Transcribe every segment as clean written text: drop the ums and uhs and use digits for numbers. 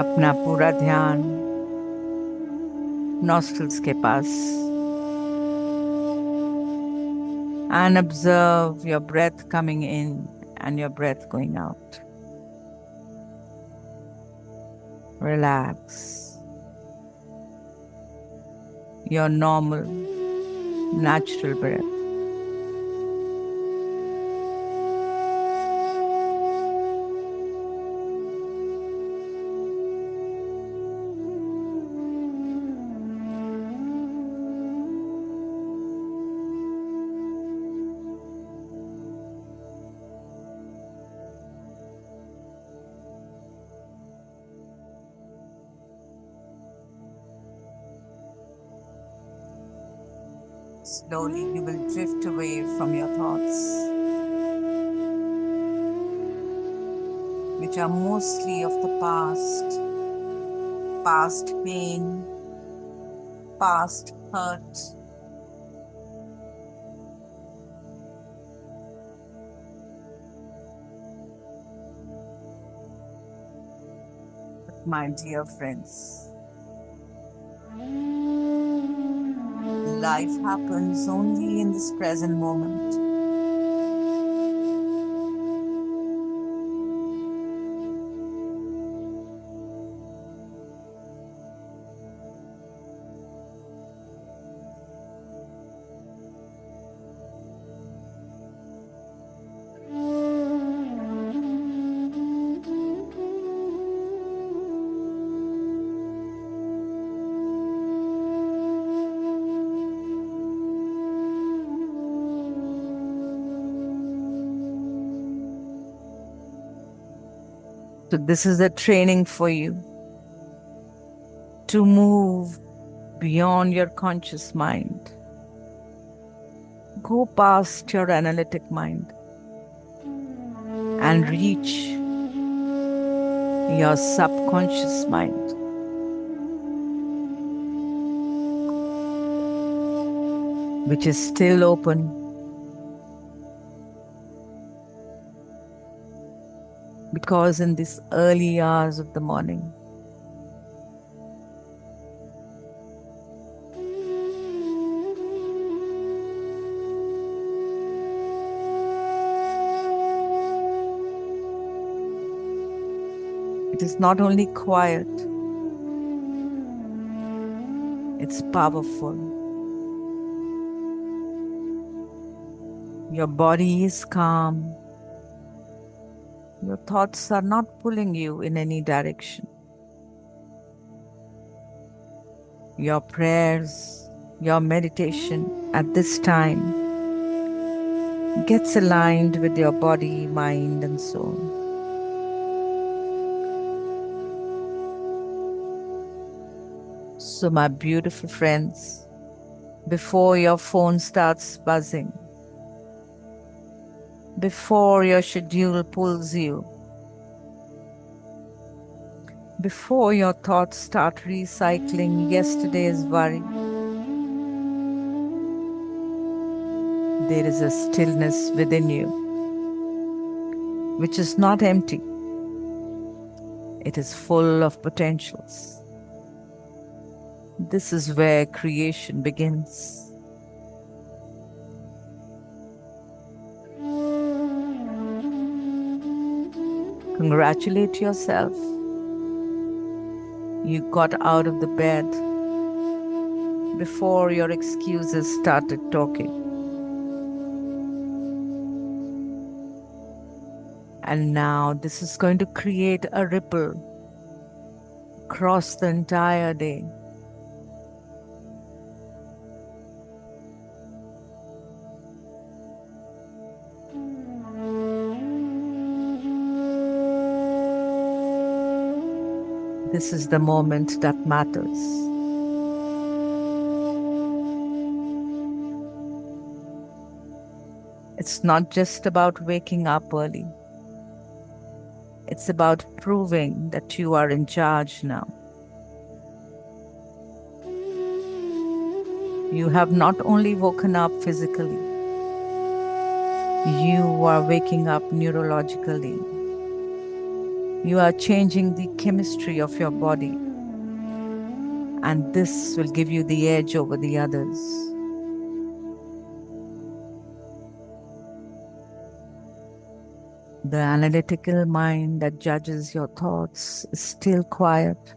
अपना पूरा ध्यान nostrils के पास and observe your breath coming in and your breath going out. Relax. Your normal, natural breath. Slowly you will drift away from your thoughts, which are mostly of the past, past pain, past hurt. But my dear friends, life happens only in this present moment. So this is a training for you to move beyond your conscious mind. Go past your analytic mind and reach your subconscious mind. Which is still open. Because in these early hours of the morning, it is not only quiet, it's powerful. Your body is calm. Your thoughts are not pulling you in any direction. Your prayers, your meditation at this time gets aligned with your body, mind, and soul. So, my beautiful friends, before your phone starts buzzing, before your schedule pulls you, before your thoughts start recycling yesterday's worry, there is a stillness within you, which is not empty. It is full of potentials. This is where creation begins. Congratulate yourself. You got out of the bed before your excuses started talking. And now this is going to create a ripple across the entire day. This is the moment that matters. It's not just about waking up early. It's about proving that you are in charge now. You have not only woken up physically, you are waking up neurologically. You are changing the chemistry of your body, and this will give you the edge over the others. The analytical mind that judges your thoughts is still quiet.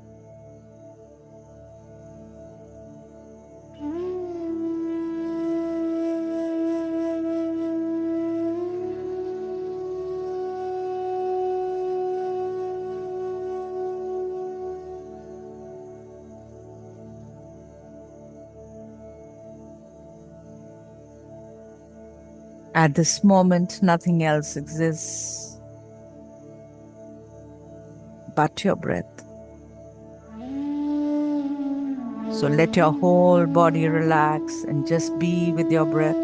At this moment, nothing else exists but your breath. So let your whole body relax and just be with your breath.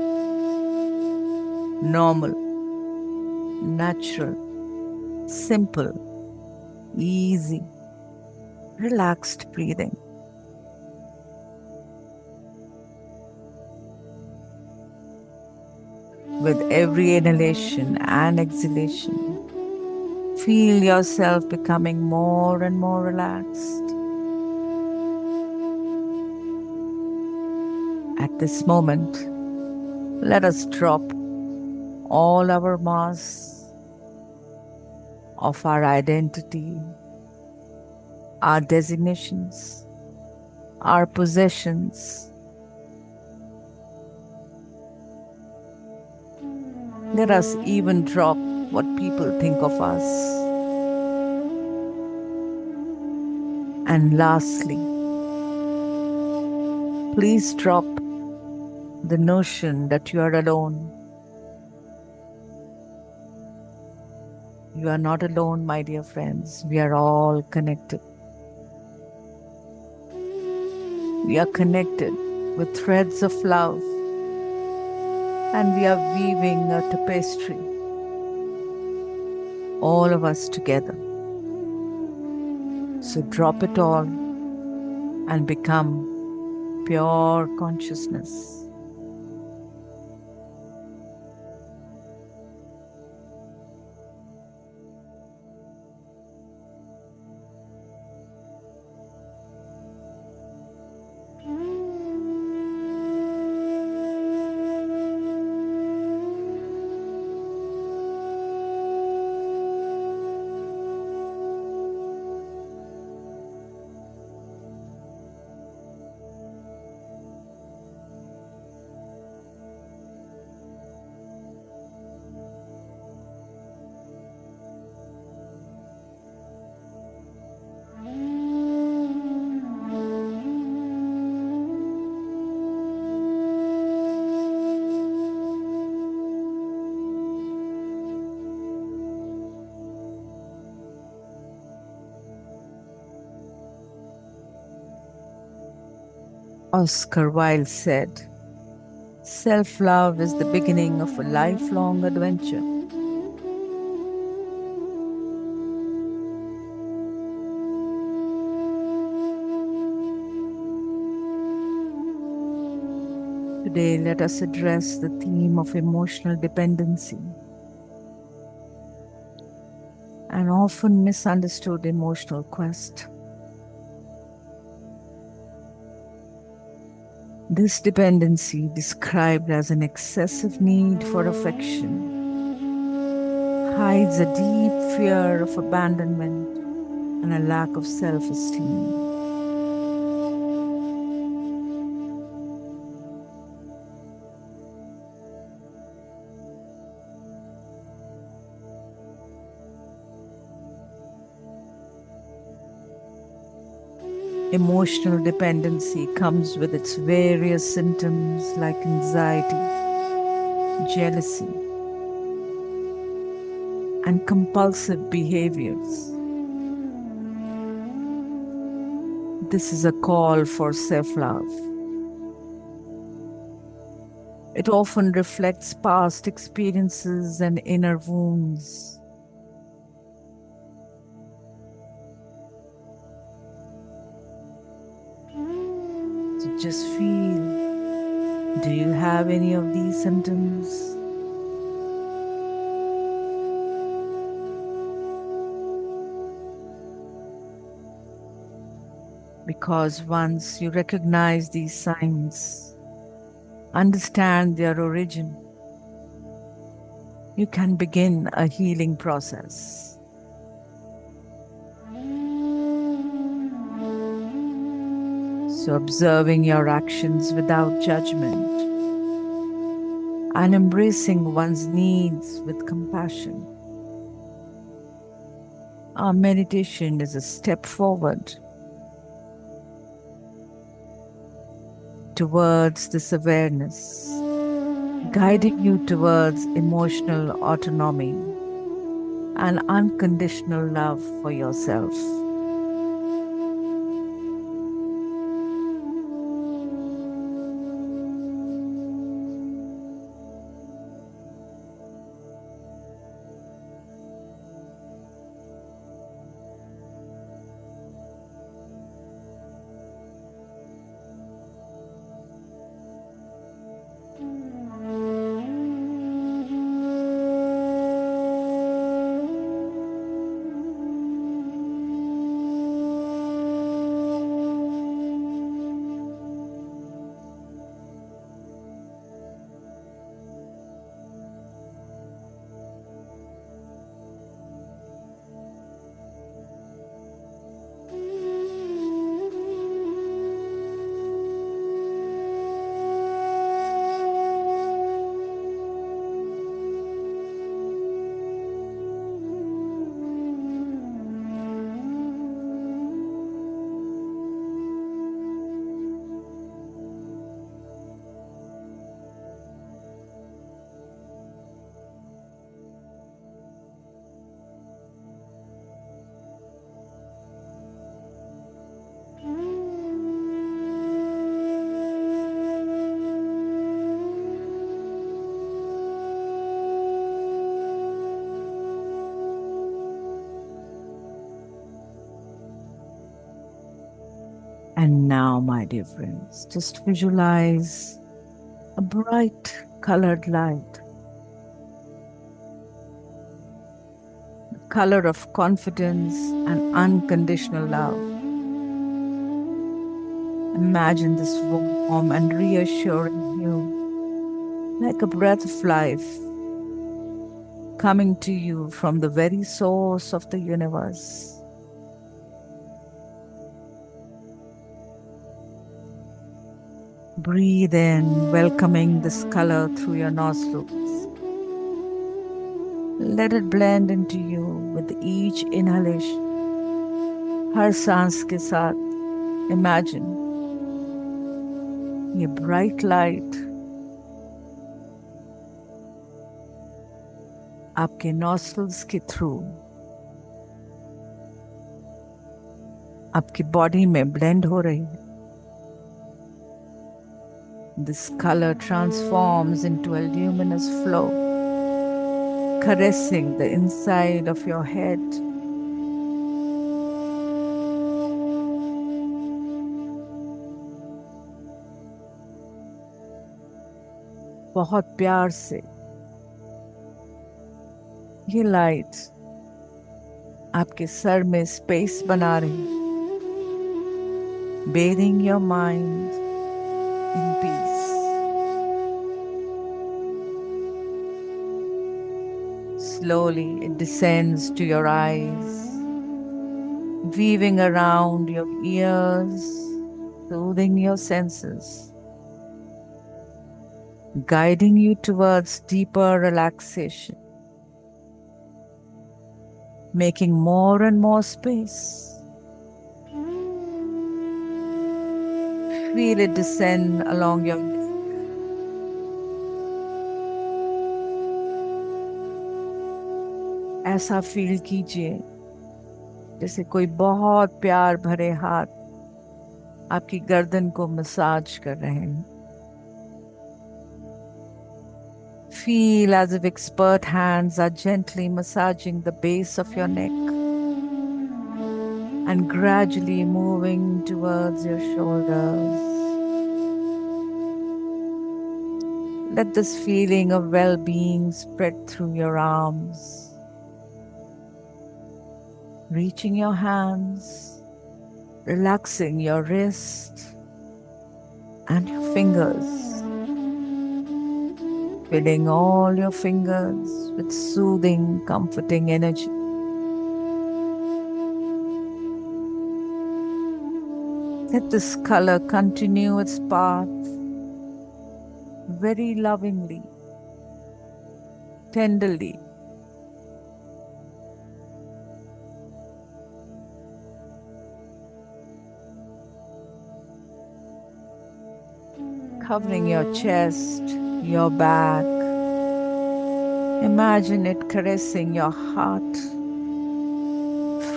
Normal, natural, simple, easy, relaxed breathing. With every inhalation and exhalation, feel yourself becoming more and more relaxed. At this moment, let us drop all our masks of our identity, our designations, our possessions. Let us even drop what people think of us. And lastly, please drop the notion that you are alone. You are not alone, my dear friends. We are all connected. We are connected with threads of love, and we are weaving a tapestry, all of us together. So drop it all and become pure consciousness. Oscar Wilde said, "Self-love is the beginning of a lifelong adventure." Today, let us address the theme of emotional dependency, an often misunderstood emotional quest. This dependency, described as an excessive need for affection, hides a deep fear of abandonment and a lack of self-esteem. Emotional dependency comes with its various symptoms like anxiety, jealousy, and compulsive behaviors. This is a call for self-love. It often reflects past experiences and inner wounds. So just feel, do you have any of these symptoms? Because once you recognize these signs, understand their origin, you can begin a healing process. So, observing your actions without judgment and embracing one's needs with compassion. Our meditation is a step forward towards this awareness, guiding you towards emotional autonomy and unconditional love for yourself. And now, my dear friends, just visualize a bright colored light, the color of confidence and unconditional love. Imagine this warm and reassuring you, like a breath of life, coming to you from the very source of the universe. Breathe in, welcoming this color through your nostrils. Let it blend into you with each inhalation. हर सांस के साथ imagine ये bright light आपके nostrils के through आपकी body में blend हो रही है. This color transforms into a luminous flow, caressing the inside of your head. बहुत प्यार से ये लाइट आपके सर में स्पेस बना रही, bathing your mind in peace. Slowly it descends to your eyes, weaving around your ears, soothing your senses, guiding you towards deeper relaxation, making more and more space. Feel it descend along your neck. ऐसा feel कीजिए जैसे कोई बहुत प्यार भरे हाथ आपकी गर्दन को मसाज कर रहे हैं. Feel as if expert hands are gently massaging the base of your neck and gradually moving towards your shoulders. Let this feeling of well-being spread through your arms, reaching your hands, relaxing your wrist and your fingers, filling all your fingers with soothing, comforting energy. Let this color continue its path very lovingly, tenderly, covering your chest, your back. Imagine it caressing your heart,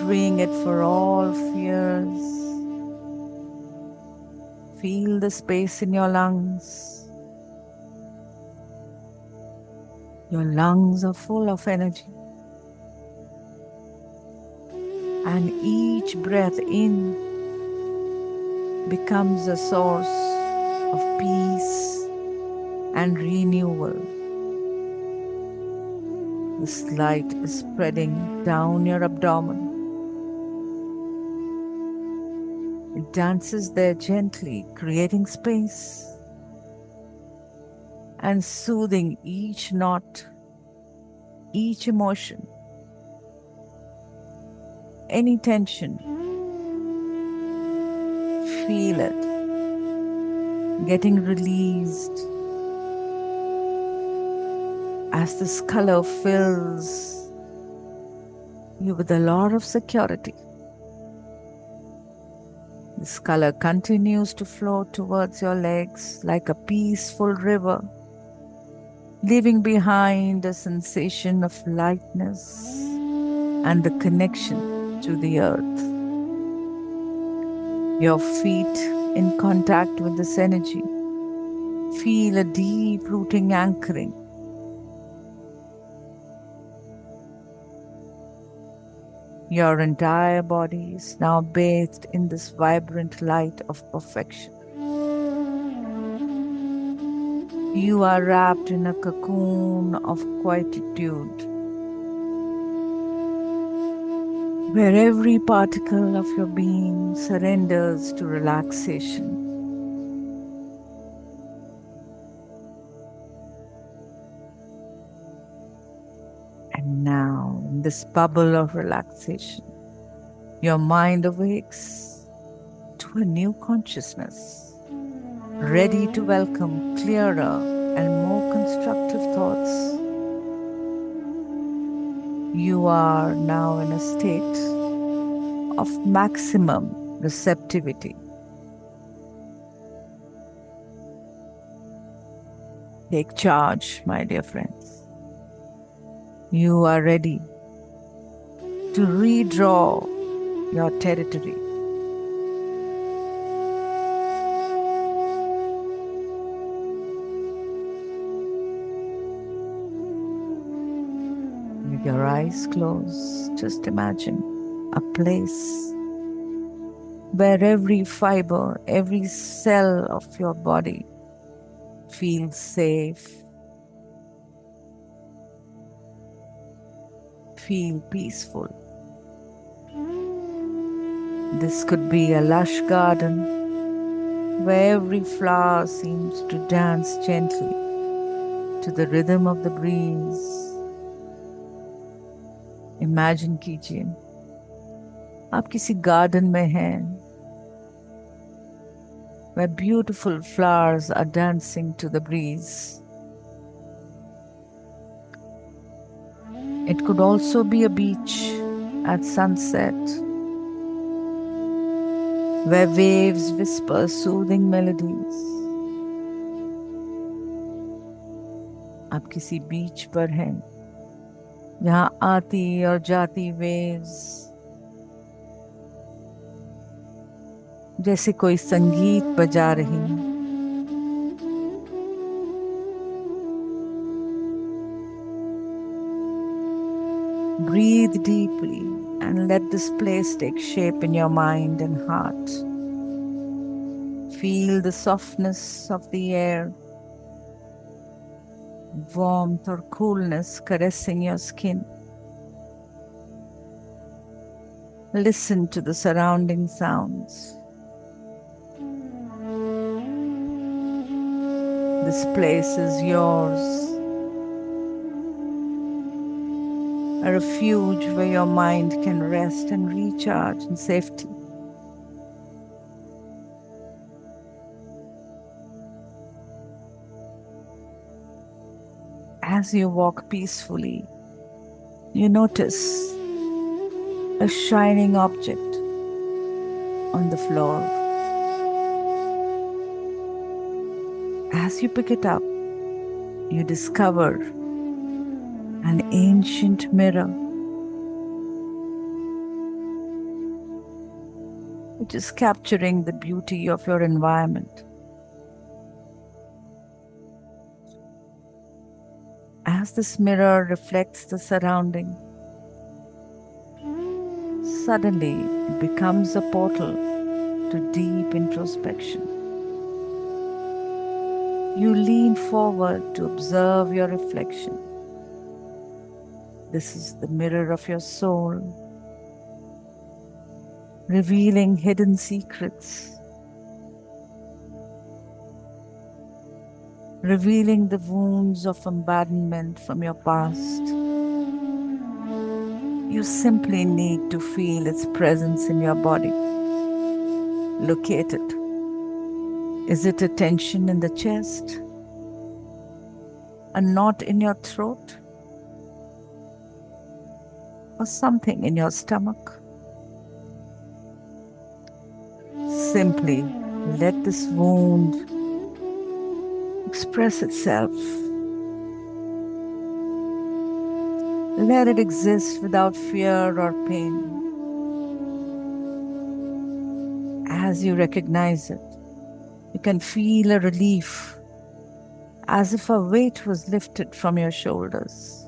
freeing it for all fears. Feel the space in your lungs. Your lungs are full of energy. And each breath in becomes a source of peace and renewal. This light is spreading down your abdomen. It dances there gently, creating space and soothing each knot, each emotion, any tension. Feel it getting released as this color fills you with a lot of security. This color continues to flow towards your legs like a peaceful river, leaving behind a sensation of lightness and the connection to the earth. Your feet in contact with this energy. Feel a deep rooting anchoring. Your entire body is now bathed in this vibrant light of perfection. You are wrapped in a cocoon of quietude, where every particle of your being surrenders to relaxation. And now, in this bubble of relaxation, your mind awakes to a new consciousness, ready to welcome clearer and more constructive thoughts. You are now in a state of maximum receptivity. Take charge, my dear friends. You are ready to redraw your territory. With your eyes closed, just imagine a place where every fiber, every cell of your body feels safe, feel peaceful. This could be a lush garden where every flower seems to dance gently to the rhythm of the breeze. Imagine कीजिए आप किसी garden में हैं where beautiful flowers are dancing to the breeze. It could also be a beach at sunset where waves whisper soothing melodies. आप किसी बीच पर हैं जहां आती और जाती वेव्स जैसे कोई संगीत बजा रही हैं. Breathe deeply and let this place take shape in your mind and heart. Feel the softness of the air, warmth or coolness caressing your skin. Listen to the surrounding sounds. This place is yours, a refuge where your mind can rest and recharge in safety. As you walk peacefully, you notice a shining object on the floor. As you pick it up, you discover an ancient mirror, which is capturing the beauty of your environment. As this mirror reflects the surrounding, suddenly it becomes a portal to deep introspection. You lean forward to observe your reflection. This is the mirror of your soul, revealing hidden secrets, revealing the wounds of abandonment from your past. You simply need to feel its presence in your body. Locate it. Is it a tension in the chest? A knot in your throat? Or something in your stomach? Simply let this wound express itself. Let it exist without fear or pain. As you recognize it, you can feel a relief, as if a weight was lifted from your shoulders.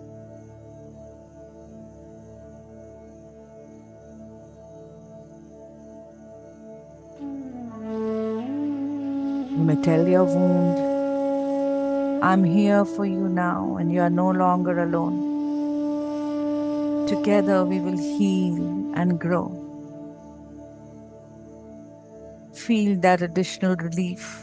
You may tell your wound, "I'm here for you now, and you are no longer alone. Together we will heal and grow." Feel that additional relief.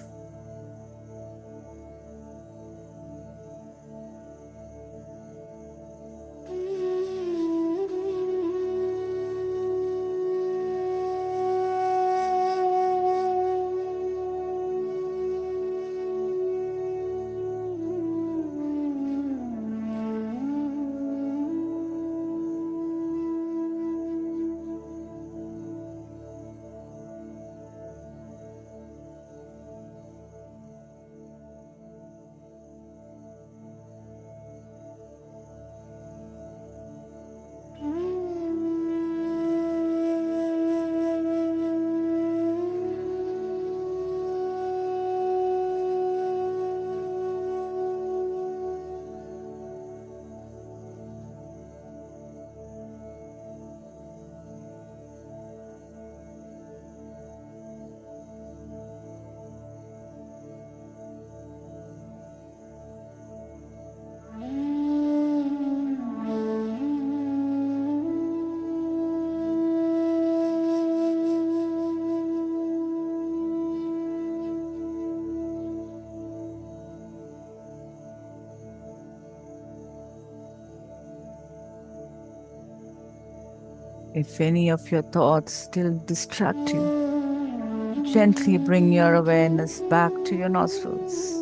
If any of your thoughts still distract you, gently bring your awareness back to your nostrils.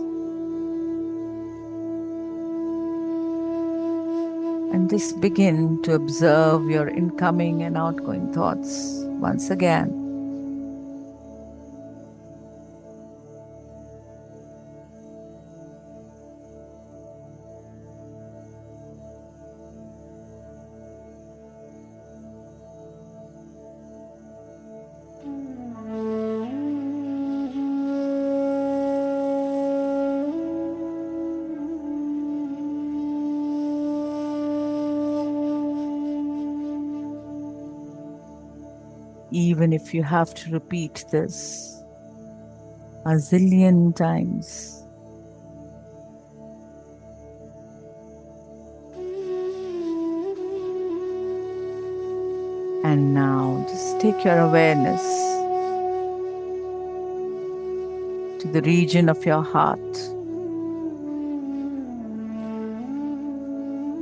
And just begin to observe your incoming and outgoing thoughts once again. Even if you have to repeat this a zillion times. And now just take your awareness to the region of your heart.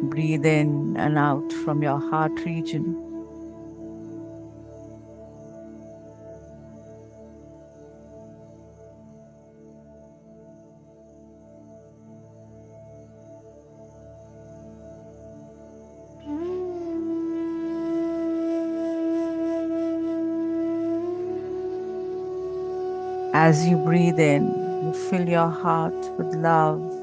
Breathe in and out from your heart region. As you breathe in, you fill your heart with love.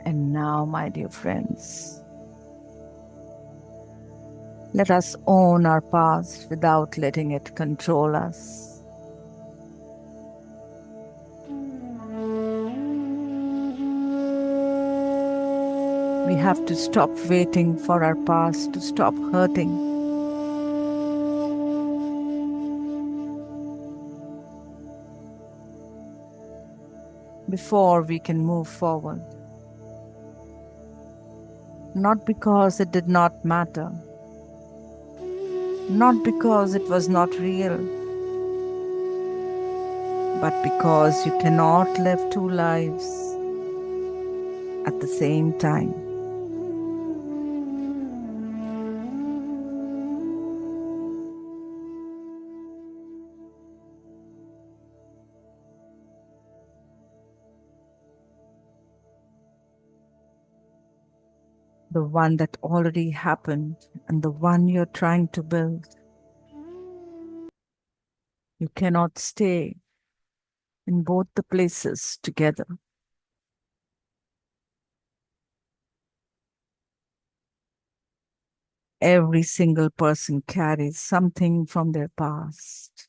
And now, my dear friends, let us own our past without letting it control us. We have to stop waiting for our past to stop hurting. Before we can move forward. Not because it did not matter, not because it was not real, but because you cannot live two lives at the same time. The one that already happened and the one you're trying to build. You cannot stay in both the places together. Every single person carries something from their past.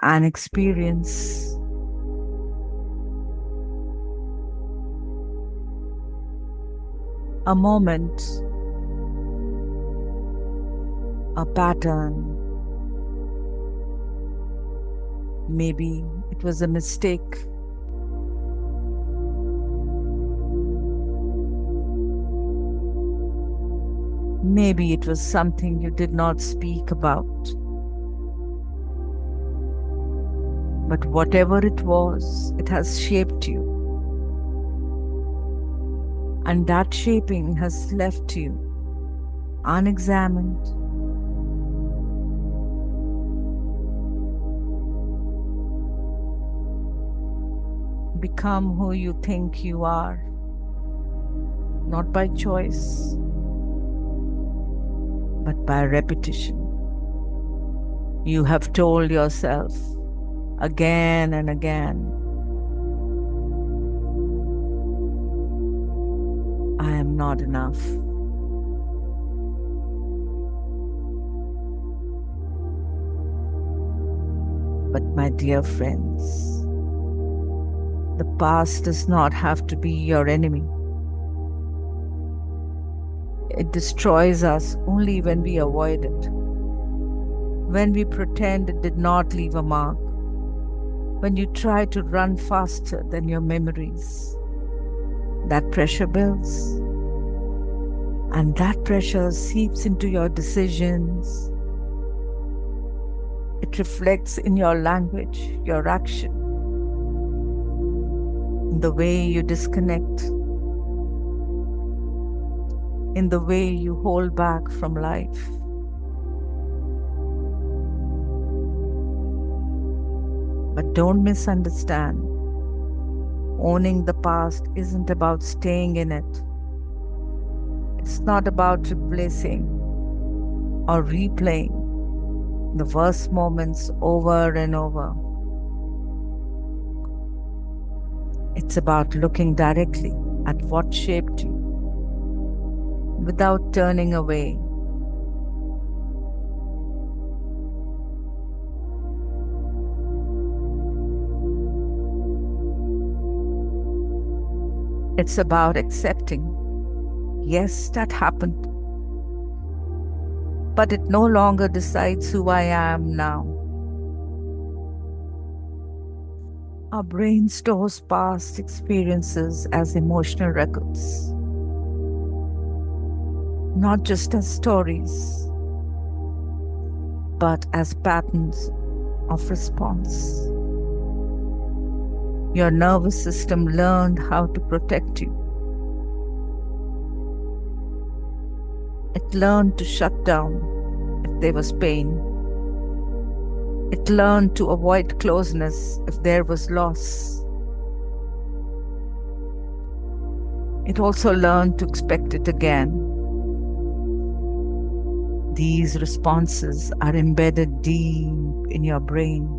An experience, a moment, a pattern. Maybe it was a mistake. Maybe it was something you did not speak about. But whatever it was, it has shaped you. And that shaping has left you unexamined. Become who you think you are, not by choice, but by repetition. You have told yourself again and again, I am not enough. But my dear friends, the past does not have to be your enemy. It destroys us only when we avoid it, when we pretend it did not leave a mark, when you try to run faster than your memories. That pressure builds, and that pressure seeps into your decisions. It reflects in your language, your action, in the way you disconnect, in the way you hold back from life. Don't misunderstand. Owning the past isn't about staying in it. It's not about replacing or replaying the worst moments over and over. It's about looking directly at what shaped you without turning away. It's about accepting, yes, that happened, but it no longer decides who I am now. Our brain stores past experiences as emotional records, not just as stories, but as patterns of response. Your nervous system learned how to protect you. It learned to shut down if there was pain. It learned to avoid closeness if there was loss. It also learned to expect it again. These responses are embedded deep in your brain.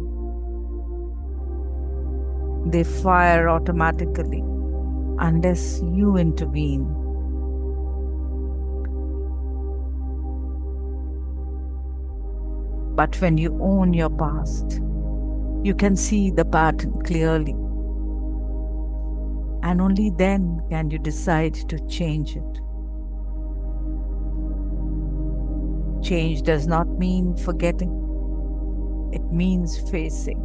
They fire automatically unless you intervene. But when you own your past, you can see the pattern clearly. And only then can you decide to change it. Change does not mean forgetting. It means facing.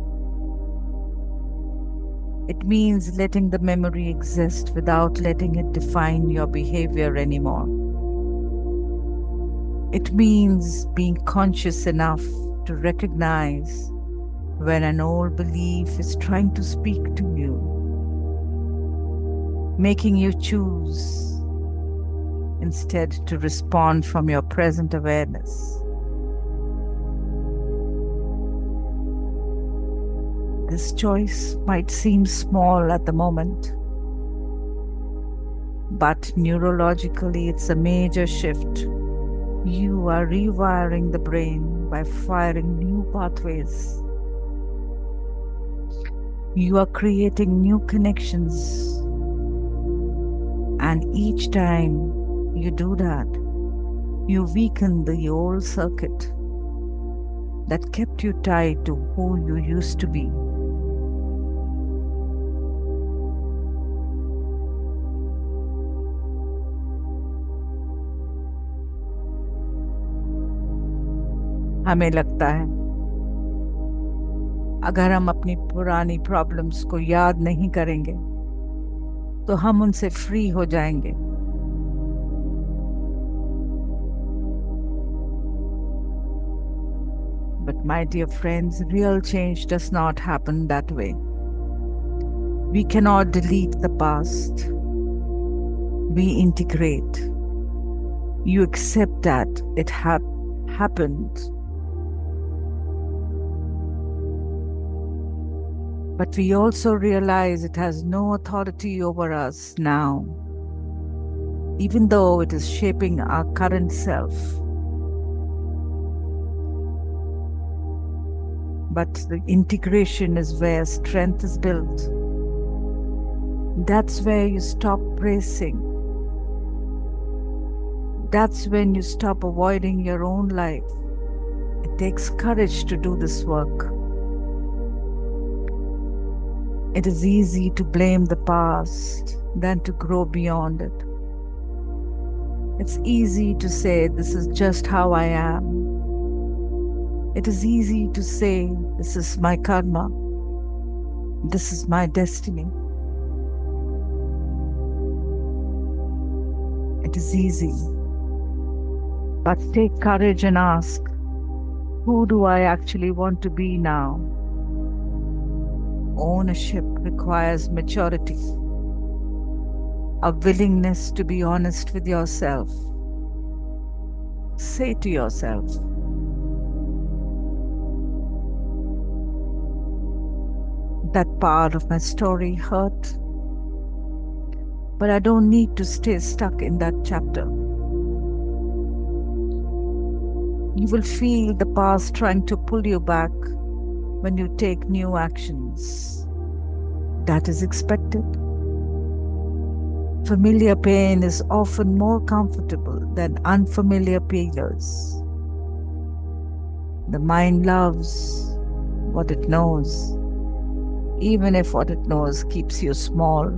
It means letting the memory exist without letting it define your behavior anymore. It means being conscious enough to recognize when an old belief is trying to speak to you, making you choose instead to respond from your present awareness. This choice might seem small at the moment, but neurologically it's a major shift. You are rewiring the brain by firing new pathways. You are creating new connections. And each time you do that, you weaken the old circuit that kept you tied to who you used to be. हमें लगता है अगर हम अपनी पुरानी problems को याद नहीं करेंगे तो हम उनसे फ्री हो जाएंगे। But my dear friends, real change does not happen that way. We cannot delete the past. We integrate. You accept that it happened. But we also realize it has no authority over us now, even though it is shaping our current self. But the integration is where strength is built. That's where you stop bracing. That's when you stop avoiding your own life. It takes courage to do this work. It is easy to blame the past than to grow beyond it. It's easy to say, this is just how I am. It is easy to say, this is my karma. This is my destiny. It is easy. But take courage and ask, who do I actually want to be now? Ownership requires maturity, a willingness to be honest with yourself. Say to yourself, That part of my story hurt, but I don't need to stay stuck in that chapter. You will feel the past trying to pull you back when you take new actions. That is expected. Familiar pain is often more comfortable than unfamiliar pillars. The mind loves what it knows, even if what it knows keeps you small.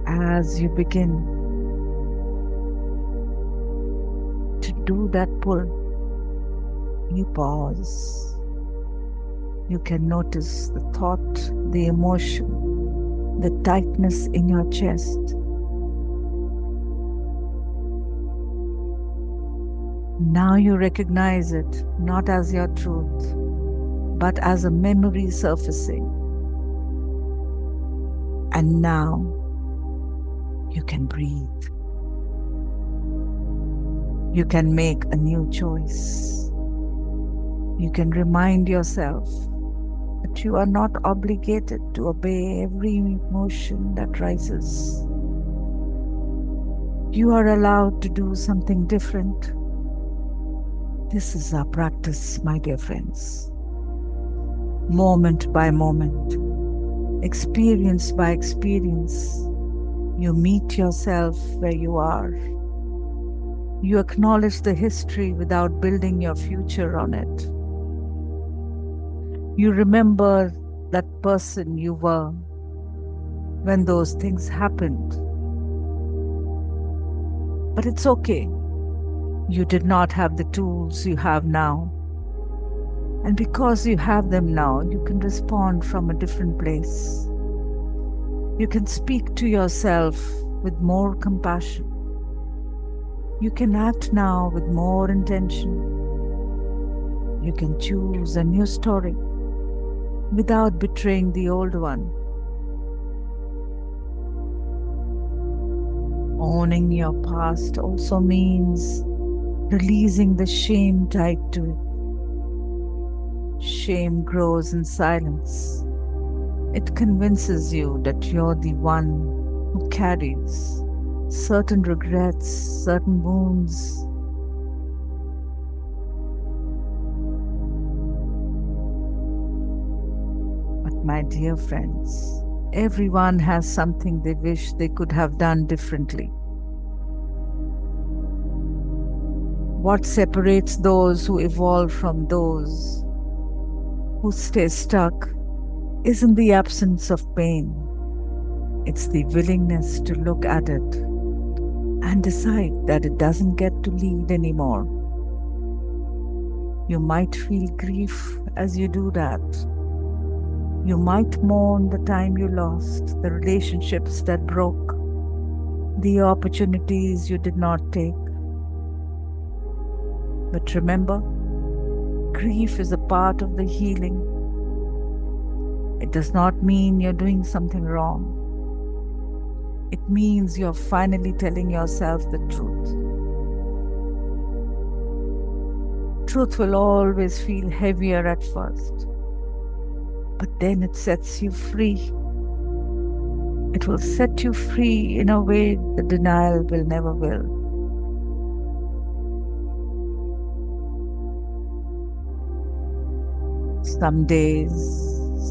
As you begin to do that pull, you pause. You can notice the thought, the emotion, the tightness in your chest. Now you recognize it not as your truth, but as a memory surfacing. And now you can breathe. You can make a new choice. You can remind yourself that you are not obligated to obey every emotion that rises. You are allowed to do something different. This is our practice, my dear friends. Moment by moment, experience by experience, you meet yourself where you are. You acknowledge the history without building your future on it. You remember that person you were when those things happened. But it's okay. You did not have the tools you have now. And because you have them now, you can respond from a different place. You can speak to yourself with more compassion. You can act now with more intention. You can choose a new story without betraying the old one. Owning your past also means releasing the shame tied to it. Shame grows in silence. It convinces you that you're the one who carries certain regrets, certain wounds. But my dear friends, everyone has something they wish they could have done differently. What separates those who evolve from those who stay stuck isn't the absence of pain. It's the willingness to look at it and decide that it doesn't get to lead anymore. You might feel grief as you do that. You might mourn the time you lost, the relationships that broke, the opportunities you did not take. But remember, grief is a part of the healing. It does not mean you're doing something wrong. It means you're finally telling yourself the truth. Truth will always feel heavier at first, but then it sets you free. It will set you free in a way the denial will never will. Some days,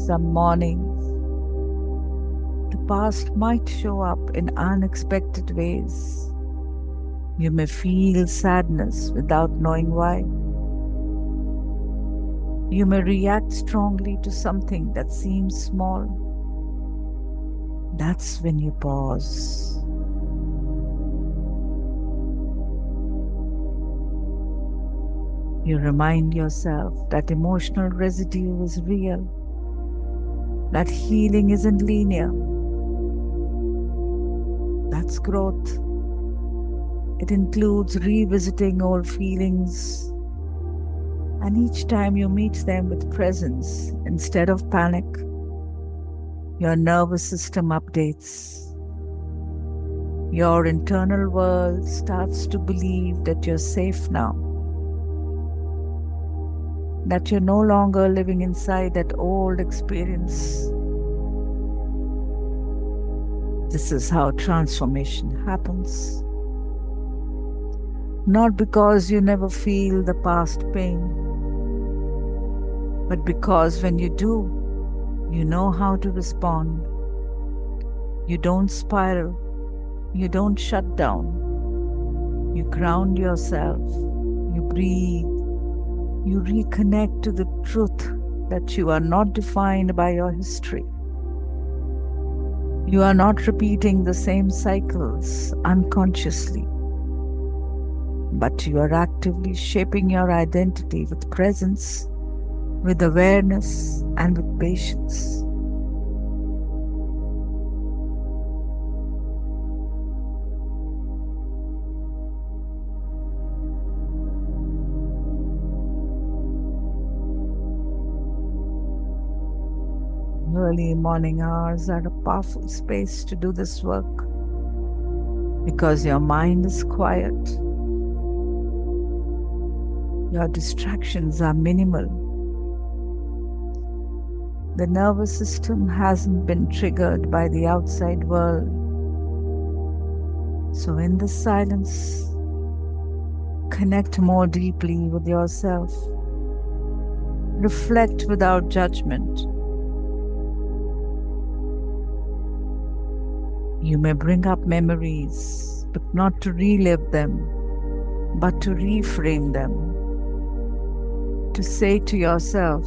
some mornings, the past might show up in unexpected ways. You may feel sadness without knowing why. You may react strongly to something that seems small. That's when you pause. You remind yourself that emotional residue is real, that healing isn't linear. That's growth. It includes revisiting old feelings, and each time you meet them with presence instead of panic, your nervous system updates. Your internal world starts to believe that you're safe now. that you're no longer living inside that old experience. This is how transformation happens. Not because you never feel the past pain, but because when you do, you know how to respond. You don't spiral, you don't shut down. You ground yourself, you breathe, you reconnect to the truth that you are not defined by your history. You are not repeating the same cycles unconsciously, but you are actively shaping your identity with presence, with awareness, and with patience. Early morning hours are a powerful space to do this work because your mind is quiet. Your distractions are minimal. The nervous system hasn't been triggered by the outside world. So in this silence, connect more deeply with yourself. Reflect without judgment. You may bring up memories, but not to relive them, but to reframe them. To say to yourself,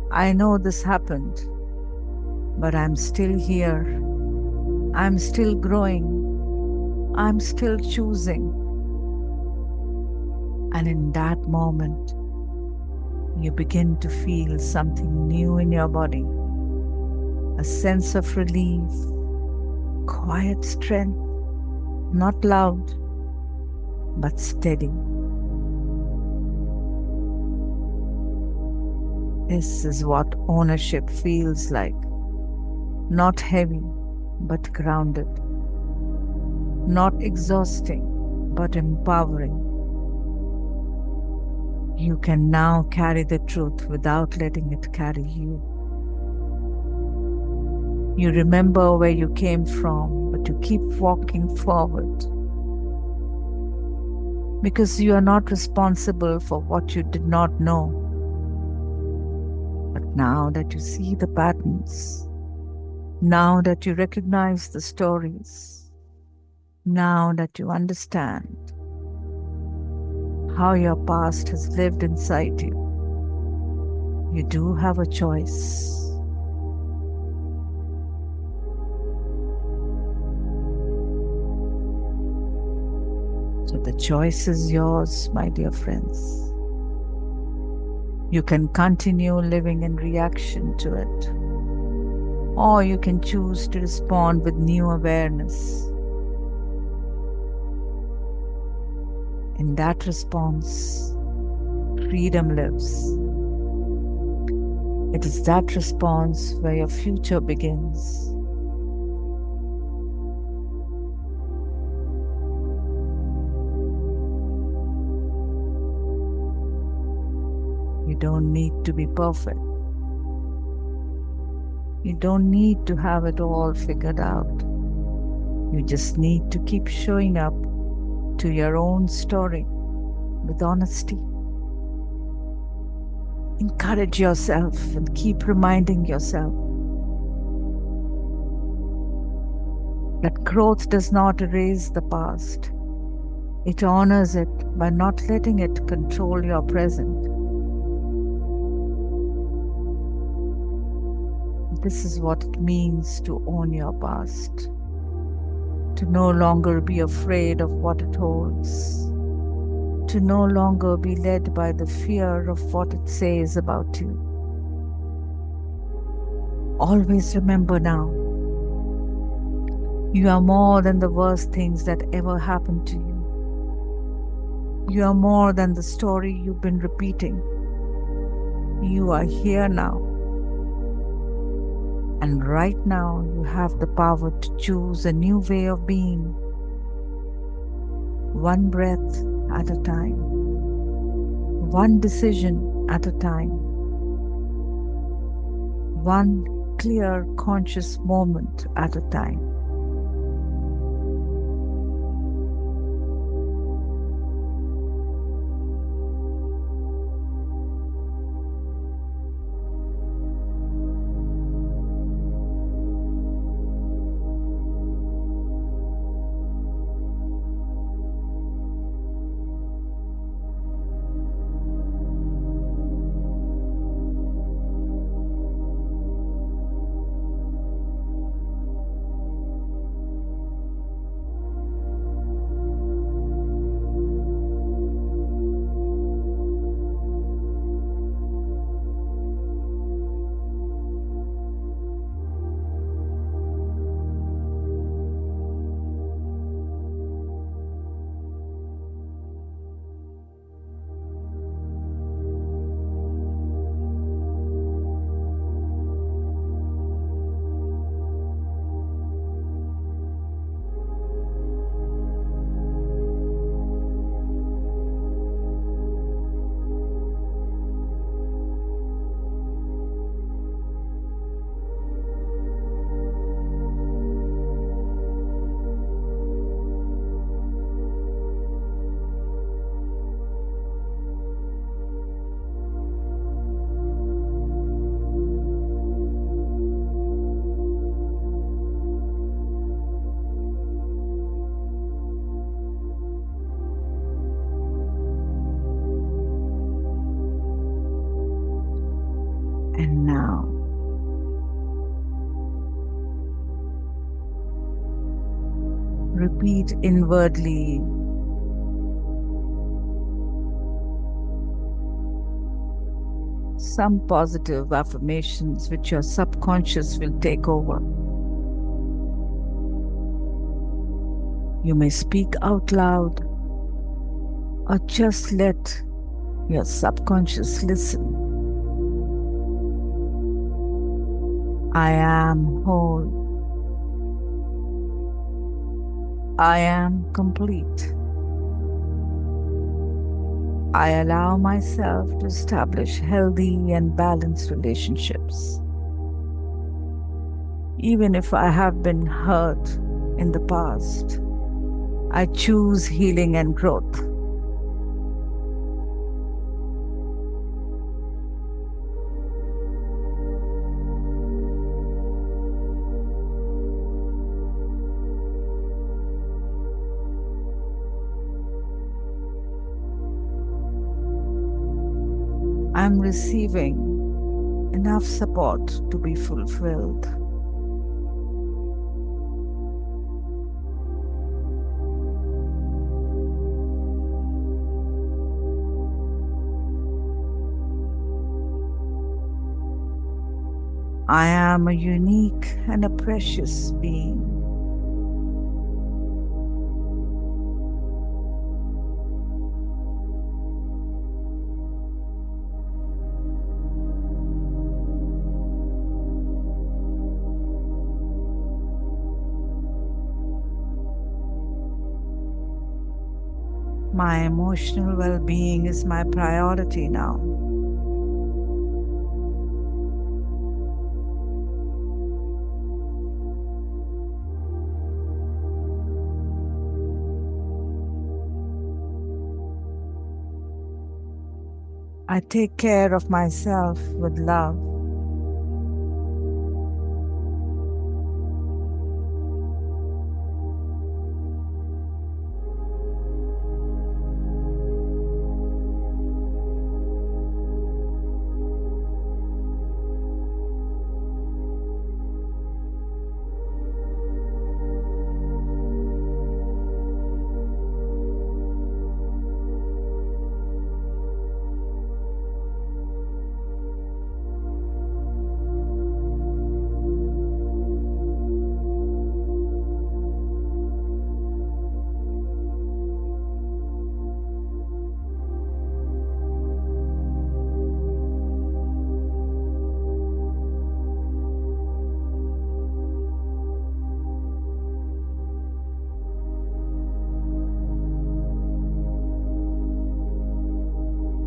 I know this happened, but I'm still here. I'm still growing. I'm still choosing. And in that moment, you begin to feel something new in your body. A sense of relief, quiet strength, not loud, but steady. This is what ownership feels like. Not heavy, but grounded. Not exhausting, but empowering. You can now carry the truth without letting it carry you. You remember where you came from, but you keep walking forward. Because you are not responsible for what you did not know. But now that you see the patterns, now that you recognize the stories, now that you understand how your past has lived inside you, you do have a choice. So the choice is yours, my dear friends. You can continue living in reaction to it, or you can choose to respond with new awareness. In that response, freedom lives. It is that response where your future begins. You don't need to be perfect. You don't need to have it all figured out. You just need to keep showing up to your own story with honesty. Encourage yourself and keep reminding yourself that growth does not erase the past. It honors it by not letting it control your present. This is what it means to own your past, to no longer be afraid of what it holds, to no longer be led by the fear of what it says about you. Always remember now, you are more than the worst things that ever happened to you. You are more than the story you've been repeating. You are here now. And right now, you have the power to choose a new way of being, one breath at a time, one decision at a time, one clear, conscious moment at a time. And now, repeat inwardly some positive affirmations which your subconscious will take over. You may speak out loud or just let your subconscious listen. I am whole. I am complete. I allow myself to establish healthy and balanced relationships. Even if I have been hurt in the past, I choose healing and growth. I'm receiving enough support to be fulfilled. I am a unique and a precious being. My emotional well-being is my priority now. I take care of myself with love.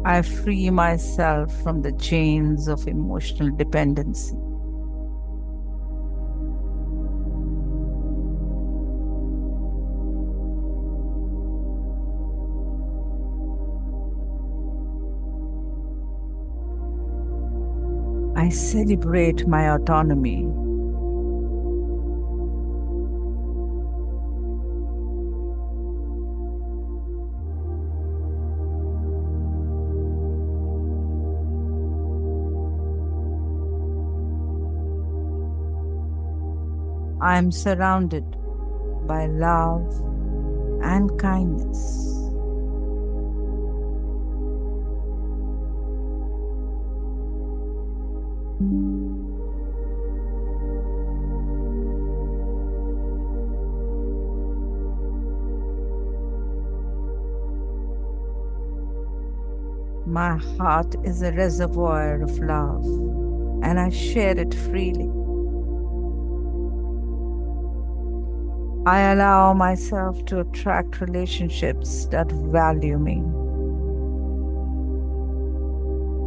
I free myself from the chains of emotional dependency. I celebrate my autonomy. I am surrounded by love and kindness. My heart is a reservoir of love, and I share it freely. I allow myself to attract relationships that value me.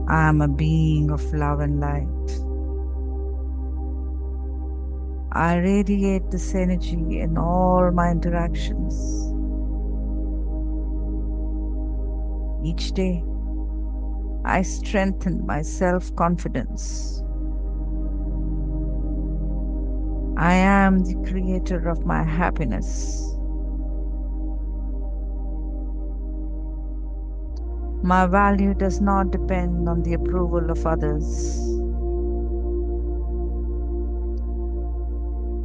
I am a being of love and light. I radiate this energy in all my interactions. Each day, I strengthen my self-confidence. I am the creator of my happiness. My value does not depend on the approval of others.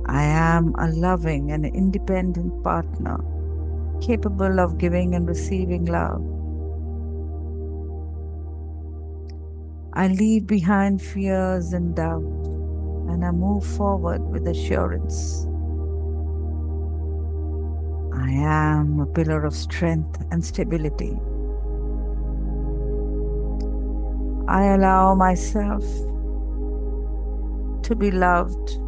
I am a loving and independent partner, capable of giving and receiving love. I leave behind fears and doubt, and I move forward with assurance. I am a pillar of strength and stability. I allow myself to be loved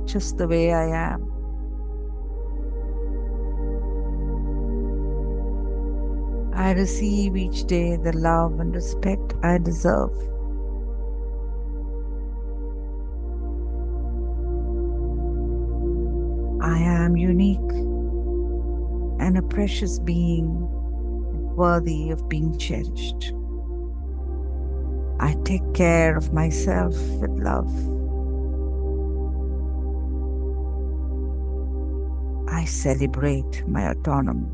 just the way I am. I receive each day the love and respect I deserve. I am unique and a precious being worthy of being cherished. I take care of myself with love. I celebrate my autonomy.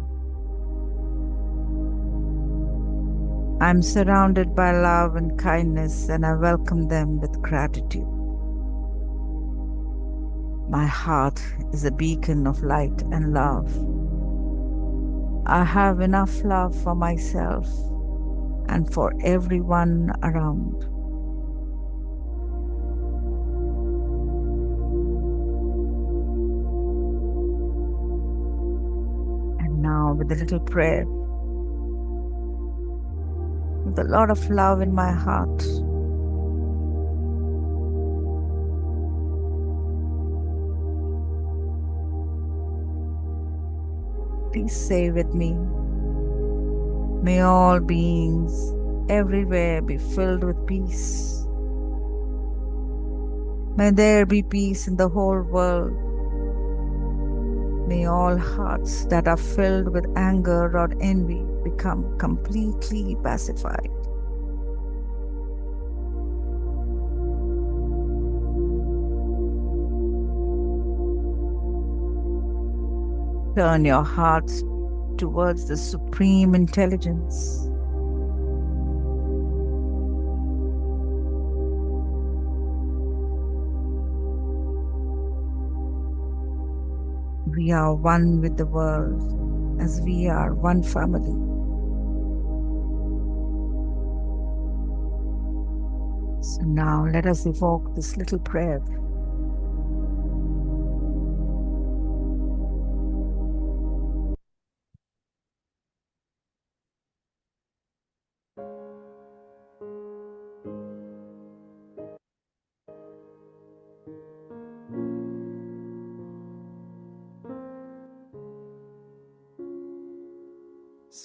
I'm surrounded by love and kindness, and I welcome them with gratitude. My heart is a beacon of light and love. I have enough love for myself and for everyone around. And now, with a little prayer, with a lot of love in my heart, please say with me, may all beings everywhere be filled with peace. May there be peace in the whole world. May all hearts that are filled with anger or envy become completely pacified. Turn your hearts towards the Supreme Intelligence. We are one with the world as we are one family. So now let us evoke this little prayer.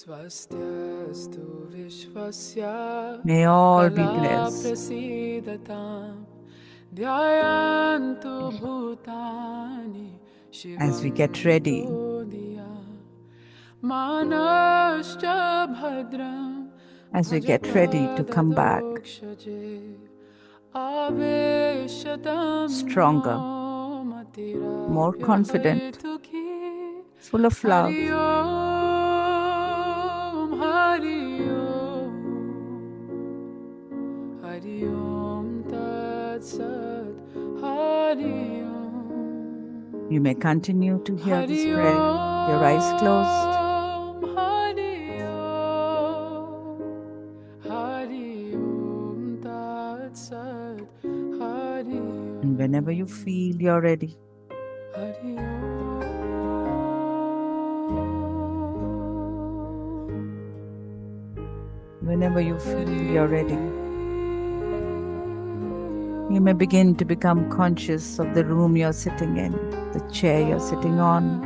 स्वस्त्यस्तु विश्वस्य May all be कला blessed. प्रसीदतां ध्यायन्तु भूतानि As शिवं we get ready योधिया मानश्च भद्रं to come back भजताददोक्षजे आवेशतं नो stronger, more confident, मतिरभ्यपेतु की full of love. Hari Om Hari Om Hari ओम तत्सत हरि ओम You may continue to hear Hari this prayer, your eyes closed. Om Hari Om Hari ओम तत्सत Hari And Om whenever you feel you're ready, Hari Om whenever you feel Hari you're ready, you may begin to become conscious of the room you're sitting in, the chair you're sitting on,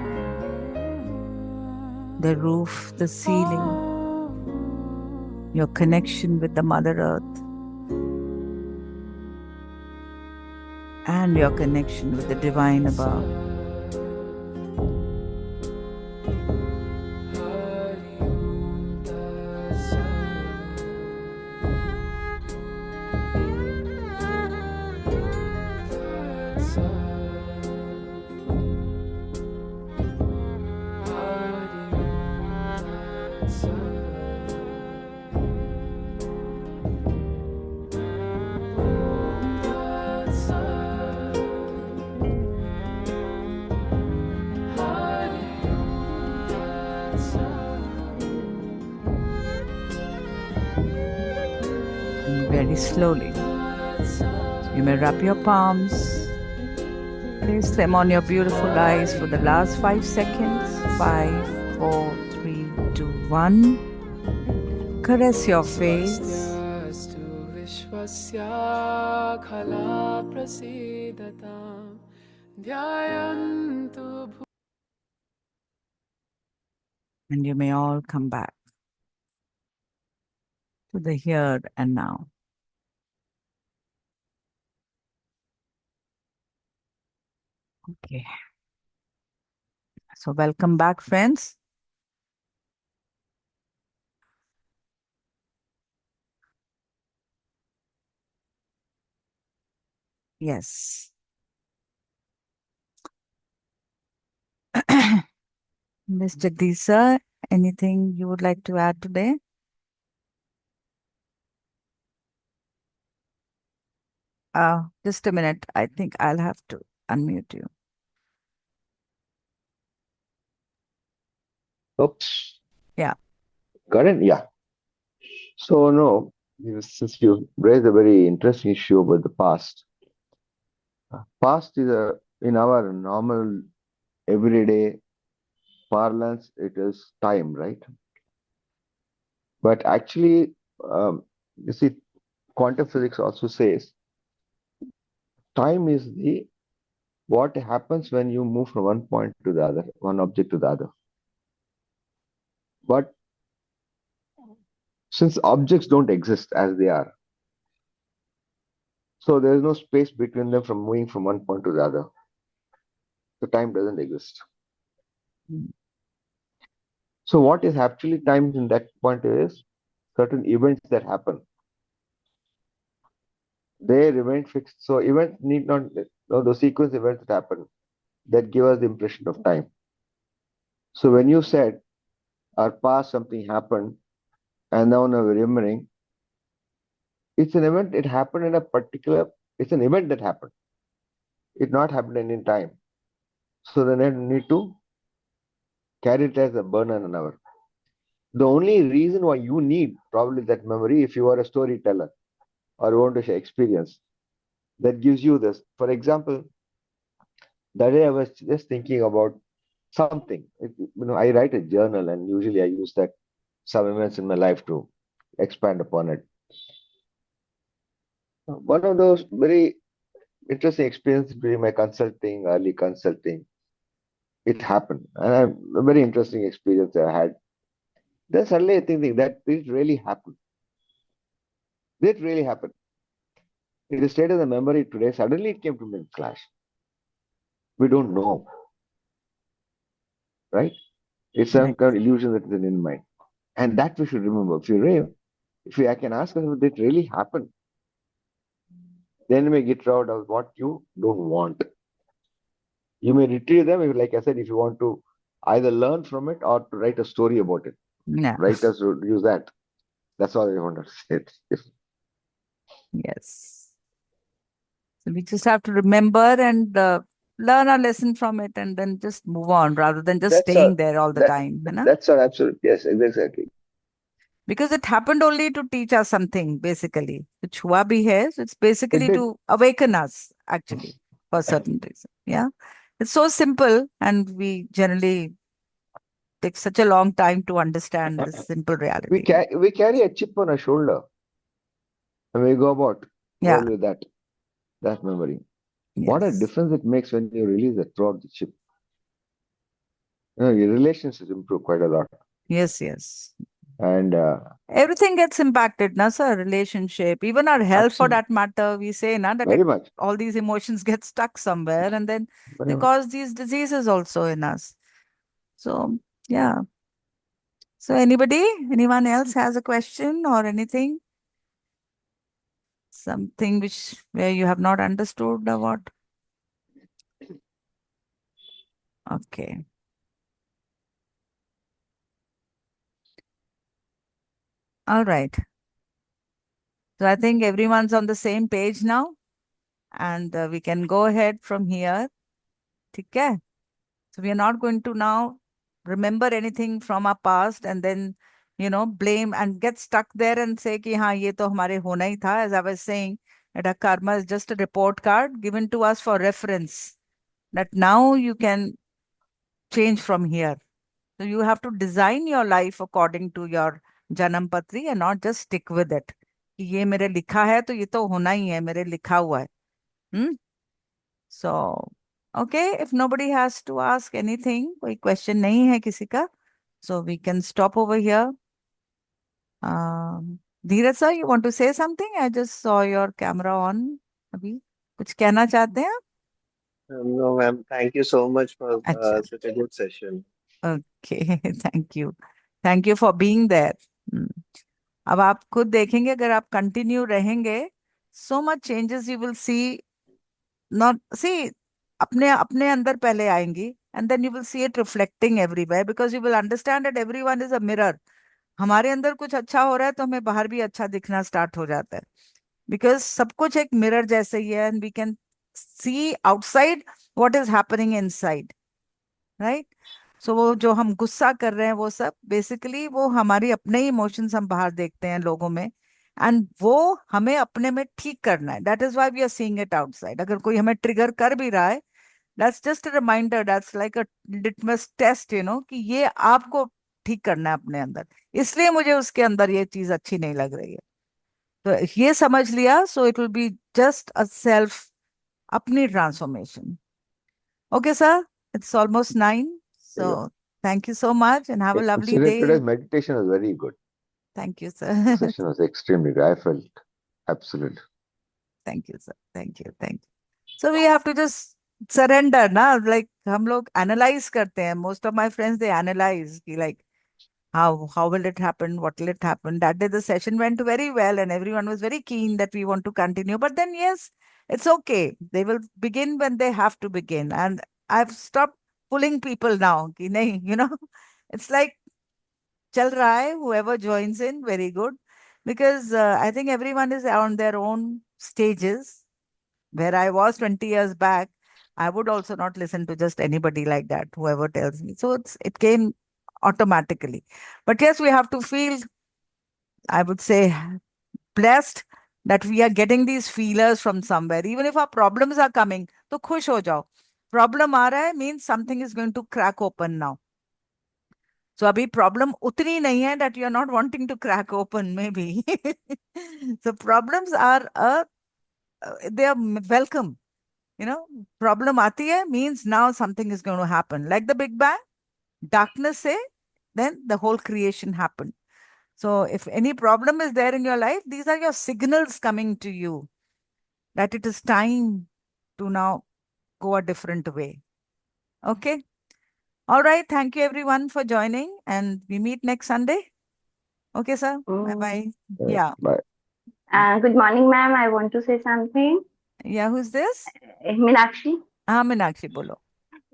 the roof, the ceiling, your connection with the Mother Earth, and your connection with the Divine above. And very slowly, you may wrap your palms, place them on your beautiful eyes for the last 5 seconds. 5, 4, 3, 2, 1. Caress your face. And you may all come back to the here and now. Okay. So welcome back, friends. Yes. Ms. Jagdish sir, anything you would like to add today? Just a minute. I think I'll have to unmute you. Oops. Yeah. Got it? Yeah. So, no, since you raised a very interesting issue about the past, past is in our normal everyday parlance, it is time, right? But actually, you see, quantum physics also says time is the what happens when you move from one point to the other, one object to the other. But since objects don't exist as they are, so there is no space between them from moving from one point to the other. The time doesn't exist. Mm. So what is actually time in that point is certain events that happen. They remain fixed. So events need not, the sequence events that happen that give us the impression of time. So when you said our past something happened and now we're remembering, it's an event, it happened in a particular, it's an event that happened. It not happened in time. So then I need to carry it as a burden an hour. The only reason why you need probably that memory if you are a storyteller or want to share experience that gives you this. For example, that day I was just thinking about something. I write a journal and usually I use that some events in my life to expand upon it. One of those very interesting experiences during my consulting, early consulting, it happened. And a very interesting experience I had. Then suddenly I think that did really happen. Did really happen. It is stayed in the memory today. Suddenly it came to me in flash. We don't know, right? It's some Right. kind of illusion that is in mind. And that we should remember. If you rave, if I can ask us, did it really happen? Then we get out of what you don't want. You may retrieve them, like I said, if you want to either learn from it or to write a story about it. Yeah. Writers would use that. That's all I want to say. Yes. So we just have to remember and learn our lesson from it and then just move on rather than just That's all. staying there all the That time, you know? that's all. Absolute. Yes, exactly. Because it happened only to teach us something, basically. Which hua bhi hai, so it's It basically did. to awaken us, actually, for a certain reason. Yeah. It's so simple, and we generally take such a long time to understand this simple reality. We carry a chip on our shoulder and we go about Yeah. world with that memory. What a Yes. difference it makes when you release it throughout the chip. Your relationships improve quite a lot, Yes. Yes. and Everything gets impacted, na sir? Relationship, even our health for absolutely that matter. We say na that very much, all these emotions get stuck somewhere and then very they much. cause these diseases also in us. So yeah. So anyone else has a question or anything? Something which where you have not understood or what? Okay. All right. So I think everyone's on the same page now, and we can go ahead from here. Okay. So we are not going to now remember anything from our past and then, blame and get stuck there and say कि हाँ ये तो हमारे होना ही था. As I was saying, that a karma is just a report card given to us for reference. That now you can change from here. So you have to design your life according to your Janam Patri and not just stick with it. कि ये मेरे लिखा है तो ये तो होना ही है मेरे लिखा हुआ है. Hmm? So, okay, if nobody has to ask anything, कोई question नहीं है किसी का, so we can stop over here. Dheeraj sir, you want to say something? I just saw your camera on. अभी कुछ कहना चाहते हैं आप? No, ma'am. Thank you so much for अच्छा, such a good session. okay, thank you for being there. Hmm. अब आप खुद देखेंगे अगर आप कंटिन्यू रहेंगे, so much changes you will see. Not see अपने अपने अंदर पहले आएंगी and then you will see it reflecting everywhere because you will understand that everyone is a mirror. हमारे अंदर कुछ अच्छा हो रहा है तो हमें बाहर भी अच्छा दिखना स्टार्ट हो जाता है because सब कुछ एक मिरर जैसे ही है and we can see outside what is happening inside, right? So वो जो हम गुस्सा कर रहे हैं वो सब बेसिकली वो हमारी अपने ही इमोशंस हम बाहर देखते हैं लोगों में एंड वो हमें अपने में ठीक करना है. That is why we are seeing it outside. अगर कोई हमें ट्रिगर कर भी रहा है, that's just a reminder, that's like a litmus test, कि ये आपको ठीक करना है अपने अंदर. इसलिए मुझे उसके अंदर ये चीज अच्छी नहीं लग रही है. तो ये समझ लिया, so it will be just a self अपनी transformation. Okay, sir. It's almost 9. Yeah. So thank you so much and have a lovely Consider today's day. meditation was very good. Thank you, The sir. session was extremely good. I felt absolute. Thank you, sir. Thank you. Thank you. So we have to just surrender, na? Like हम लोग analyze करते हैं. Most of my friends, they analyze कि like how will it happen? What will it happen? That day the session went very well and everyone was very keen that we want to continue. But then yes, it's okay. They will begin when they have to begin. And I've stopped pulling people now. कि नहीं, it's like चल रहा है. Whoever joins in, very good. Because I think everyone is on their own stages. Where I was 20 years back, I would also not listen to just anybody like that, whoever tells me. So it came automatically. But yes, we have to feel, I would say, blessed that we are getting these feelers from somewhere. Even if our problems are coming, तो खुश हो जाओ. Problem आ रहा है means something is going to crack open now. So अभी problem उतनी नहीं है that you are not wanting to crack open maybe. So problems are they are welcome. Problem आती है means now something is going to happen. Like the Big Bang, darkness से then the whole creation happened. So if any problem is there in your life, these are your signals coming to you that it is time to now go a different way. Okay. All right. Thank you everyone for joining, and we meet next Sunday. Okay, sir. Bye bye. Yeah. Bye. Good morning, ma'am. I want to say something. Yeah. Who's this? Meenakshi. Meenakshi, bolo.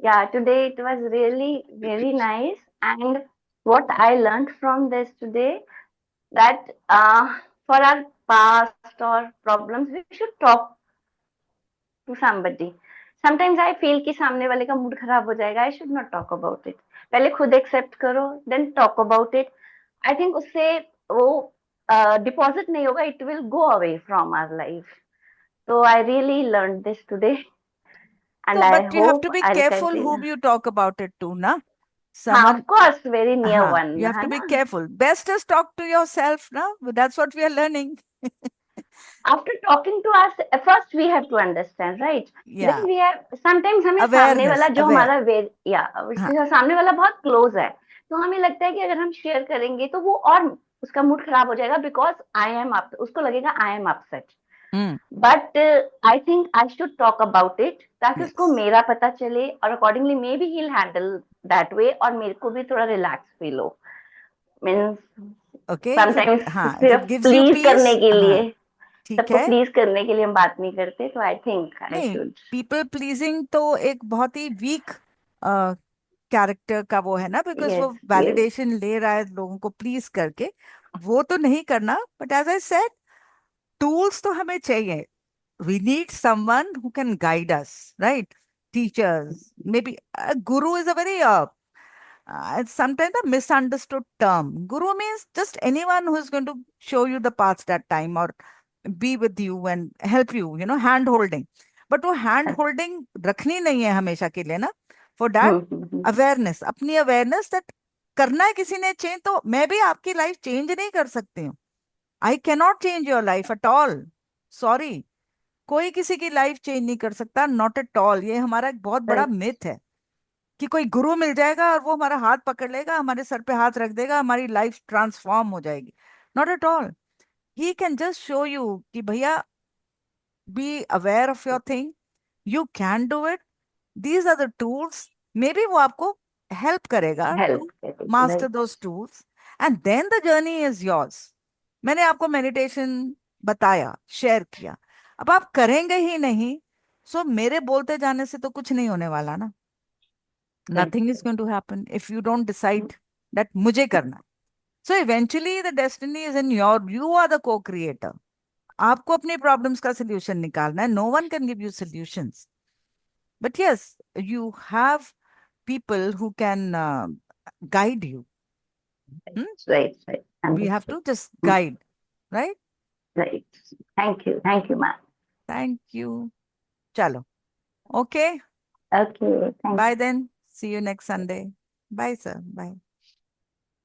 Yeah, today it was really very nice. And what I learned from this today, that for our past or problems, we should talk to somebody. Sometimes I feel कि सामने वाले का mood खराब हो जाएगा. I should not talk about it. पहले खुद accept करो, then talk about it. I think उससे वो deposit नहीं होगा. It will go away from our life. So I really learned this today, and So, I but you have to hope be I'll careful continue. whom you talk about it to, na? हाँ, Someone, of course, very near one, you have है to be ना? careful. Best is talk to yourself, na? That's what we are learning. After talking to us, first we have to understand, right? Yeah. Then we have sometimes हमें सामने Awareness, वाला जो aware. हमारा या हाँ. सामने वाला बहुत क्लोज है, तो हमें लगता है कि अगर हम शेयर करेंगे तो वो और उसका मूड खराब हो जाएगा, बिकॉज आई एम अप, उसको लगेगा I am upset. But I think I should talk about it, ताकि उसको मेरा पता चले और accordingly may be he will handle that way, और मेरे को भी थोड़ा रिलैक्स फील हो. Means Okay. समटाइम्स if सिर्फ it gives you please peace, करने के लिए, ठीक सबको है. प्लीज करने के लिए हम बात नहीं करते, तो आई थिंक आई नहीं, शुड. people pleasing तो एक बहुत ही weak कैरेक्टर का वो है ना, बिकॉज वो यस यस वैलिडेशन ले रहा है लोगों को प्लीज करके. वो तो नहीं करना. But as I said, tools तो हमें चाहिए. We need someone who can guide us, right? Teachers, maybe a guru is a very it's sometimes a misunderstood term. Guru means just anyone who is going to show you the path that time, or be with you and help you, hand holding. But वो hand holding रखनी नहीं है हमेशा के लिए ना. For that, awareness, अपनी awareness that करना है किसी ने change, तो मैं भी आपकी life change नहीं कर सकती हूँ. I cannot change your life at all. Sorry. कोई किसी की लाइफ चेंज नहीं कर सकता, नॉट एट ऑल. ये हमारा एक बहुत बड़ा मिथ है कि कोई गुरु मिल जाएगा और वो हमारा हाथ पकड़ लेगा, हमारे सर पे हाथ रख देगा, हमारी लाइफ ट्रांसफॉर्म हो जाएगी. Not at all. He can just show you कि भैया, be aware of your thing, you can do it, these are the tools. Maybe वो आपको हेल्प करेगा to master those tools, and then the journey is yours. मैंने आपको meditation बताया, share किया. अब आप करेंगे ही नहीं, सो मेरे बोलते जाने से तो कुछ नहीं होने वाला ना. Nothing is going to happen if you don't decide that मुझे करना है. So eventually the destiny is in your, you are the co creator. आपको अपनी प्रॉब्लम्स का सोल्यूशन निकालना है. No one can give you solutions, but yes, you have people who can guide you. Right. We have to just guide, right? Right. Thank you, ma'am. Thank you. Chalo. Okay. Okay. Thank Bye you. then. See you next Sunday. Bye, sir. Bye.